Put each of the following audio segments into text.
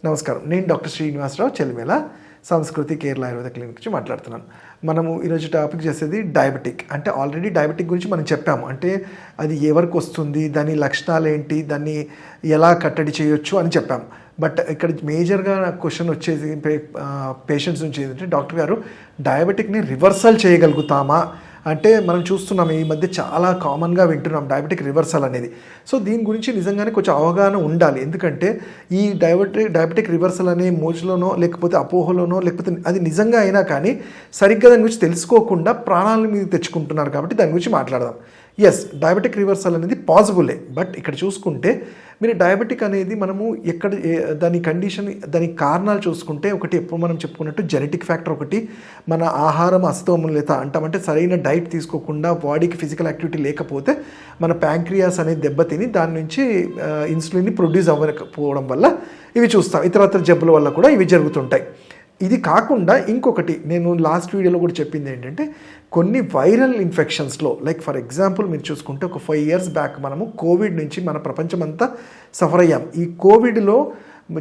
నమస్కారం. నేను డాక్టర్ శ్రీనివాసరావు చెలిమేల, సంస్కృతి కేరళ ఆయుర్వేద క్లినిక్ నుంచి మాట్లాడుతున్నాను. మనము ఈరోజు టాపిక్ చేసేది డయాబెటిక్. అంటే ఆల్రెడీ డయాబెటిక్ గురించి మనం చెప్పాము. అంటే అది ఎవరికి వస్తుంది, దాని లక్షణాలు ఏంటి, దాన్ని ఎలా కట్టడి చేయొచ్చు అని చెప్పాము. బట్ ఇక్కడ మేజర్గా క్వశ్చన్ వచ్చేది పేషెంట్స్ నుంచి ఏంటంటే, డాక్టర్ గారు డయాబెటిక్ని రివర్సల్ చేయగలుగుతామా అంటే మనం చూస్తున్నాం ఈ మధ్య చాలా కామన్గా వింటున్నాం డయాబెటిక్ రివర్సల్ అనేది. సో దీని గురించి నిజంగానే కొంచెం అవగాహన ఉండాలి. ఎందుకంటే ఈ డయాబెటిక్ రివర్సల్ అనే మోజులోనో లేకపోతే అపోహలోనో లేకపోతే అది నిజంగా అయినా కానీ సరిగ్గా దాని గురించి తెలుసుకోకుండా ప్రాణాలను మీద తెచ్చుకుంటున్నారు. కాబట్టి దాని గురించి మాట్లాడదాం. ఎస్, డయాబెటిక్ రివర్సల్ అనేది పాసిబులే. బట్ ఇక్కడ చూసుకుంటే మీరు డయాబెటిక్ అనేది మనము ఎక్కడ దాని కండిషన్, దాని కారణాలు చూసుకుంటే ఒకటి ఎప్పుడు మనం చెప్పుకున్నట్టు జెనెటిక్ ఫ్యాక్టర్ ఒకటి, మన ఆహారం అస్తమూలత అంటామంటే సరైన డైట్ తీసుకోకుండా బాడీకి ఫిజికల్ యాక్టివిటీ లేకపోతే మన ప్యాంక్రియాస్ అనేది దెబ్బతిని దాని నుంచి ఇన్సులిన్ని ప్రొడ్యూస్ అవ్వకపోవడం వల్ల ఇవి చూస్తాం. ఇతరత్ర జబ్బుల వల్ల కూడా ఇవి జరుగుతుంటాయి. ఇది కాకుండా ఇంకొకటి నేను లాస్ట్ వీడియోలో కూడా చెప్పింది ఏంటంటే, కొన్ని వైరల్ ఇన్ఫెక్షన్స్లో లైక్ ఫర్ ఎగ్జాంపుల్ మీరు చూసుకుంటే ఒక 5 years బ్యాక్ మనము కోవిడ్ నుంచి మన ప్రపంచమంతా సఫర్ అయ్యాం. ఈ కోవిడ్లో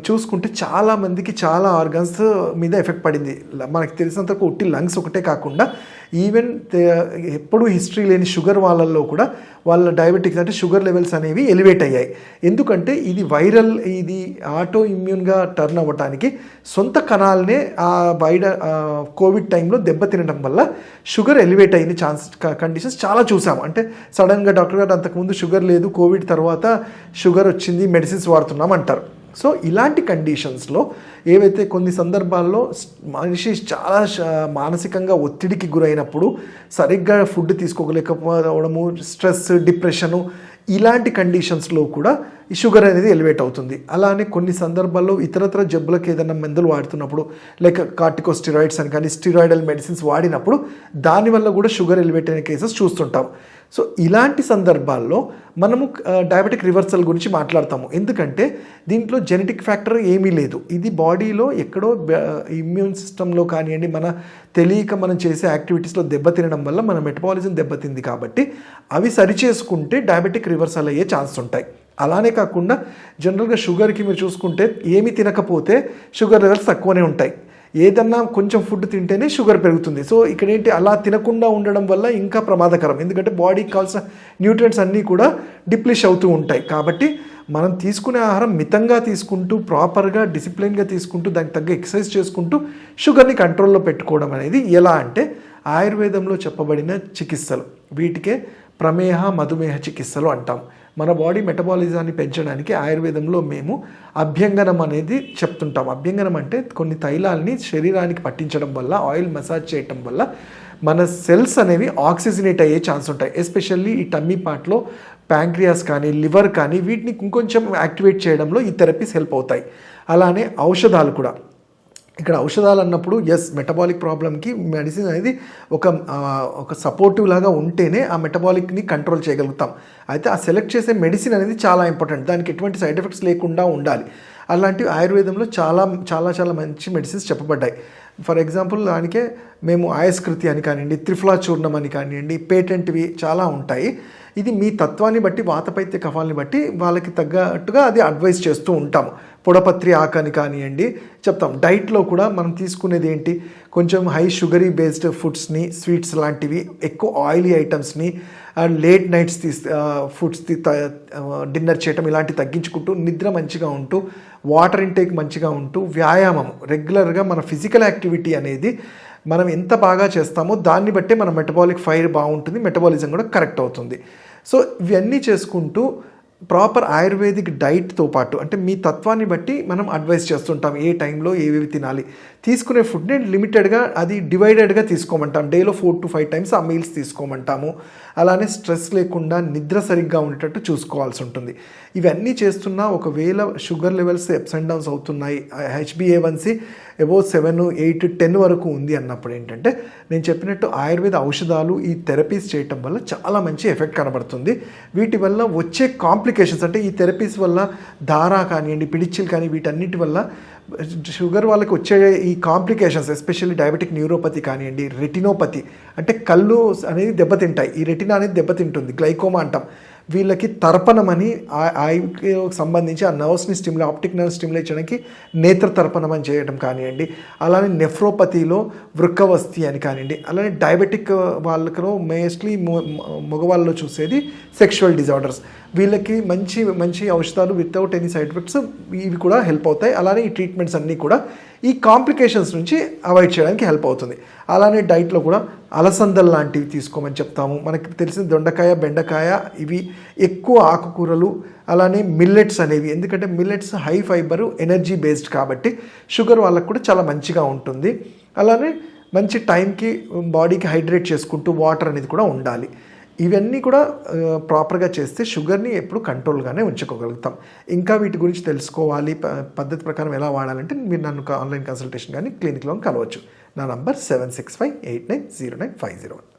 చూసుకుంటే చాలామందికి చాలా ఆర్గన్స్ మీద ఎఫెక్ట్ పడింది. మనకు తెలిసినంత ఉట్టి లంగ్స్ ఒకటే కాకుండా ఈవెన్ ఎప్పుడూ హిస్టరీ లేని షుగర్ వాళ్ళల్లో కూడా వాళ్ళ డయాబెటిక్స్ అంటే షుగర్ లెవెల్స్ అనేవి ఎలివేట్ అయ్యాయి. ఎందుకంటే ఇది వైరల్, ఇది ఆటో ఇమ్యూన్గా టర్న్ అవ్వడానికి సొంత కణాలనే ఆ కోవిడ్ టైంలో దెబ్బతినడం వల్ల షుగర్ ఎలివేట్ అయిన కండిషన్స్ చాలా చూసాము. అంటే సడన్గా డాక్టర్ గారు అంతకుముందు షుగర్ లేదు, కోవిడ్ తర్వాత షుగర్ వచ్చింది, మెడిసిన్స్ వాడుతున్నాం అంటారు. సో ఇలాంటి కండిషన్స్లో ఏవైతే కొన్ని సందర్భాల్లో మనిషి చాలా మానసికంగా ఒత్తిడికి గురైనప్పుడు సరిగ్గా ఫుడ్ తీసుకోలేకపోవడము, స్ట్రెస్, డిప్రెషను, ఇలాంటి కండిషన్స్లో కూడా ఈ షుగర్ అనేది ఎలివేట్ అవుతుంది. అలానే కొన్ని సందర్భాల్లో ఇతరత్ర జబ్బులకు ఏదైనా మందులు వాడుతున్నప్పుడు లైక్ కార్టికోస్టిరాయిడ్స్ అని కానీ స్టిరాయిడల్ మెడిసిన్స్ వాడినప్పుడు దానివల్ల కూడా షుగర్ ఎలివేట్ అయిన కేసెస్ చూస్తుంటాం. సో ఇలాంటి సందర్భాల్లో మనము డయాబెటిక్ రివర్సల్ గురించి మాట్లాడతాము. ఎందుకంటే దీంట్లో జెనెటిక్ ఫ్యాక్టర్ ఏమీ లేదు. ఇది బాడీలో ఎక్కడో ఇమ్యూన్ సిస్టంలో కానివ్వండి, మన తెలియక మనం చేసే యాక్టివిటీస్లో దెబ్బతినడం వల్ల మన మెటబాలిజం దెబ్బతింది. కాబట్టి అవి సరిచేసుకుంటే డయాబెటిక్ రివర్సల్ అయ్యే ఛాన్స్ ఉంటాయి. అలానే కాకుండా జనరల్గా షుగర్కి మీరు చూసుకుంటే ఏమి తినకపోతే షుగర్ లెవెల్స్ తక్కువనే ఉంటాయి. ఏదన్నా కొంచెం ఫుడ్ తింటేనే షుగర్ పెరుగుతుంది. సో ఇక్కడ ఏంటి, అలా తినకుండా ఉండడం వల్ల ఇంకా ప్రమాదకరం. ఎందుకంటే బాడీకి కావాల్సిన న్యూట్రియంట్స్ అన్నీ కూడా డిప్లీష్ అవుతూ ఉంటాయి. కాబట్టి మనం తీసుకునే ఆహారం మితంగా తీసుకుంటూ, ప్రాపర్గా డిసిప్లిన్గా తీసుకుంటూ, దానికి తగ్గ ఎక్సర్సైజ్ చేసుకుంటూ షుగర్ని కంట్రోల్లో పెట్టుకోవడం అనేది ఎలా అంటే ఆయుర్వేదంలో చెప్పబడిన చికిత్సలు, వీటికే ప్రమేహ మధుమేహ చికిత్సలు అంటాం. మన బాడీ మెటబాలిజాన్ని పెంచడానికి ఆయుర్వేదంలో మేము అభ్యంగనం అనేది చెప్తుంటాం. అభ్యంగనం అంటే కొన్ని తైలాల్ని శరీరానికి పట్టించడం వల్ల, ఆయిల్ మసాజ్ చేయటం వల్ల మన సెల్స్ అనేవి ఆక్సిజనేట్ అయ్యే ఛాన్స్ ఉంటాయి. ఎస్పెషల్లీ ఈ టమ్మీ పార్ట్లో ప్యాంక్రియాస్ కానీ లివర్ కానీ వీటిని ఇంకొంచెం యాక్టివేట్ చేయడంలో ఈ థెరపీస్ హెల్ప్ అవుతాయి. అలానే ఔషధాలు కూడా. ఇక్కడ ఔషధాలు అన్నప్పుడు ఎస్, మెటబాలిక్ ప్రాబ్లమ్కి మెడిసిన్ అనేది ఒక సపోర్టివ్ లాగా ఉంటేనే ఆ మెటబాలిక్ని కంట్రోల్ చేయగలుగుతాం. అయితే ఆ సెలెక్ట్ చేసే మెడిసిన్ అనేది చాలా ఇంపార్టెంట్. దానికి ఎటువంటి సైడ్ ఎఫెక్ట్స్ లేకుండా ఉండాలి. అలాంటివి ఆయుర్వేదంలో చాలా చాలా చాలా మంచి మెడిసిన్స్ చెప్పబడ్డాయి. ఫర్ ఎగ్జాంపుల్ దానికే మేము ఆయస్కృతి అని కానివ్వండి, త్రిఫలా చూర్ణం అని కానివ్వండి, పేటెంట్వి చాలా ఉంటాయి. ఇది మీ తత్వాన్ని బట్టి, వాతపైత్య కఫాలని బట్టి వాళ్ళకి తగ్గట్టుగా అది అడ్వైస్ చేస్తూ ఉంటాము. పొడపత్రి ఆకని కానివ్వండి చెప్తాం. డైట్లో కూడా మనం తీసుకునేది ఏంటి, కొంచెం హై షుగరీ బేస్డ్ ఫుడ్స్ని, స్వీట్స్ లాంటివి, ఎక్కువ ఆయిలీ ఐటమ్స్ని, లేట్ నైట్స్ ఫుడ్స్ డిన్నర్ చేయటం ఇలాంటివి తగ్గించుకుంటూ, నిద్ర మంచిగా ఉంటూ, వాటర్ ఇంటేక్ మంచిగా ఉంటూ, వ్యాయామం రెగ్యులర్గా మన ఫిజికల్ యాక్టివిటీ అనేది మనం ఎంత బాగా చేస్తామో దాన్ని బట్టే మన మెటబాలిక్ ఫైర్ బాగుంటుంది, మెటబాలిజం కూడా కరెక్ట్ అవుతుంది. సో ఇవన్నీ చేసుకుంటూ ప్రాపర్ ఆయుర్వేదిక్ డైట్తో పాటు అంటే మీ తత్వాన్ని బట్టి మనం అడ్వైస్ చేస్తుంటాం ఏ టైంలో ఏవేవి తినాలి. తీసుకునే ఫుడ్ని లిమిటెడ్గా, అది డివైడెడ్గా తీసుకోమంటాం. డేలో 4 to 5 times ఆ మీల్స్ తీసుకోమంటాము. అలానే స్ట్రెస్ లేకుండా నిద్ర సరిగ్గా ఉండేటట్టు చూసుకోవాల్సి ఉంటుంది. ఇవన్నీ చేస్తున్నా ఒకవేళ sugar levels ups and downs అవుతున్నాయి, HbA1c అబౌవ్ 7, 8, 10 వరకు ఉంది అన్నప్పుడు ఏంటంటే నేను చెప్పినట్టు ఆయుర్వేద ఔషధాలు, ఈ థెరపీస్ చేయటం వల్ల చాలా మంచి ఎఫెక్ట్ కనబడుతుంది. వీటి వల్ల వచ్చే కాంప్లికేషన్స్ అంటే ఈ థెరపీస్ వల్ల దారా కానివ్వండి, పిడిచిల్ కానీ వీటన్నిటి వల్ల షుగర్ వాళ్ళకి వచ్చే ఈ కాంప్లికేషన్స్ ఎస్పెషల్లీ డయాబెటిక్ న్యూరోపతి కానివ్వండి, రెటినోపతి అంటే కళ్ళు అనేది దెబ్బతింటాయి. ఈ రెటినా అనేది దెబ్బతింటుంది, గ్లైకోమా అంటాం. వీళ్ళకి తర్పణం అని ఐకి సంబంధించి ఆ నర్వ్స్ని ఆప్టిక్ నర్వ్ స్టిమ్యులేట్ చేయడానికి నేత్ర తర్పణం అని చేయడం కానివ్వండి, అలానే నెఫ్రోపతిలో వృక్కవస్తి అని కానివ్వండి, అలానే డయాబెటిక్ వాళ్ళలో మోస్ట్లీ మగవాళ్ళలో చూసేది సెక్షువల్ డిజార్డర్స్. వీళ్ళకి మంచి మంచి ఔషధాలు వితౌట్ ఎనీ సైడ్ ఎఫెక్ట్స్ ఇవి కూడా హెల్ప్ అవుతాయి. అలానే ఈ ట్రీట్మెంట్స్ అన్నీ కూడా ఈ కాంప్లికేషన్స్ నుంచి అవాయిడ్ చేయడానికి హెల్ప్ అవుతుంది. అలానే డైట్లో కూడా అలసందలు లాంటివి తీసుకోమని చెప్తాము. మనకి తెలిసిన దొండకాయ, బెండకాయ ఇవి ఎక్కువ ఆకుకూరలు, అలానే మిల్లెట్స్ అనేవి, ఎందుకంటే millets high fibre energy based కాబట్టి షుగర్ వాళ్ళకు కూడా చాలా మంచిగా ఉంటుంది. అలానే మంచి టైంకి బాడీకి హైడ్రేట్ చేసుకుంటూ వాటర్ అనేది కూడా ఉండాలి. ఇవన్నీ కూడా ప్రాపర్గా చేస్తే షుగర్ని ఎప్పుడు కంట్రోల్గానే ఉంచుకోగలుగుతాం. ఇంకా వీటి గురించి తెలుసుకోవాలి, పద్ధతి ప్రకారం ఎలా వాడాలంటే మీరు నన్ను ఆన్లైన్ కన్సల్టేషన్ కానీ క్లినిక్లో కలవచ్చు. నా నంబర్ 7658909501.